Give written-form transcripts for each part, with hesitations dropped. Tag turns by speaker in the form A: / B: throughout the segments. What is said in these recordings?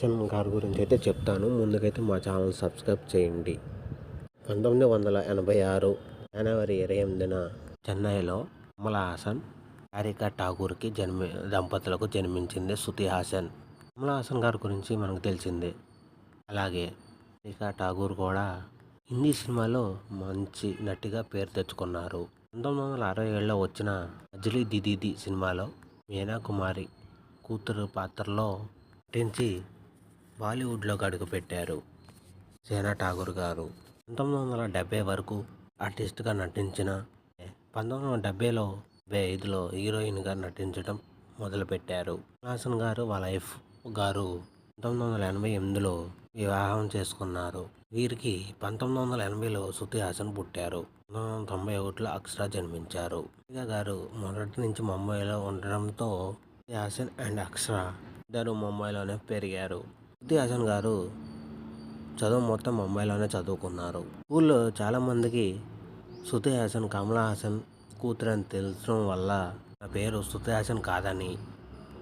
A: హాసన్ గారి గురించి అయితే చెప్తాను. ముందుకైతే మా ఛానల్ సబ్స్క్రైబ్ చేయండి. 1986 జనవరి 28న చెన్నైలో కమల్ హాసన్, హారిక ఠాకూర్కి దంపతులకు జన్మించింది శృతి హాసన్. కమల్ హాసన్ గారి గురించి మనకు తెలిసిందే. అలాగే హారిక ఠాకూర్ కూడా హిందీ సినిమాలో మంచి నటిగా పేరు తెచ్చుకున్నారు. 1967లో వచ్చిన అంజలి దీదీ సినిమాలో మీనా కుమారి కూతురు పాత్రలో నటించి బాలీవుడ్లోకి అడుగుపెట్టారు సేనా ఠాకూర్ గారు. 1970 వరకు ఆర్టిస్ట్గా నటించిన 1970లో 75లో హీరోయిన్గా నటించడం మొదలుపెట్టారు. హాసన్ గారు వాళ్ళ వైఫ్ గారు 1988లో వివాహం చేసుకున్నారు. వీరికి 1980లో శృతి హాసన్ పుట్టారు. 1991లో అక్షర జన్మించారు. హారిక గారు మొదటి నుంచి ముంబైలో ఉండడంతో శృతి హాసన్ అండ్ అక్షర ఇద్దరు ముంబైలోనే పెరిగారు. శృతి హాసన్ గారు చదువు మొత్తం ముంబైలోనే చదువుకున్నారు. స్కూల్లో చాలామందికి శృతి హాసన్ కమల్ హాసన్ కూతురు అని తెలియడం వల్ల నా పేరు శృతి హాసన్ కాదని,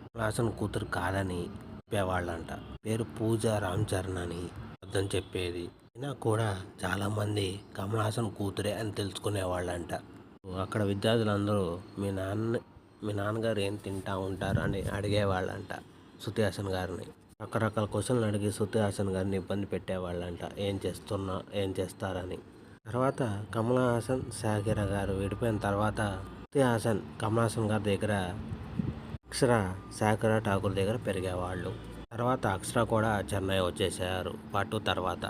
A: కమల్ హాసన్ కూతురు కాదని చెప్పేవాళ్ళంట. పేరు పూజ రామ్ చరణ్ అని అర్థం చెప్పేది. అయినా కూడా చాలామంది కమల్ హాసన్ కూతురే అని తెలుసుకునేవాళ్ళంట. అక్కడ విద్యార్థులందరూ మీ నాన్నగారు ఏం తింటా ఉంటారు అని అడిగేవాళ్ళంట శృతి హాసన్ గారిని. రకరకాల క్వశ్చన్లు అడిగి శృతి హాసన్ గారిని ఇబ్బంది పెట్టేవాళ్ళంట. ఏం చేస్తారని. తర్వాత కమల్ హాసన్, షకీరా గారు విడిపోయిన తర్వాత శృతి హాసన్ కమల్ హాసన్ గారి దగ్గర, అక్షర షకీరా ఠాకూర్ దగ్గర పెరిగేవాళ్ళు. తర్వాత అక్షర కూడా చెన్నై వచ్చేసారు పార్ట్ 2 తర్వాత.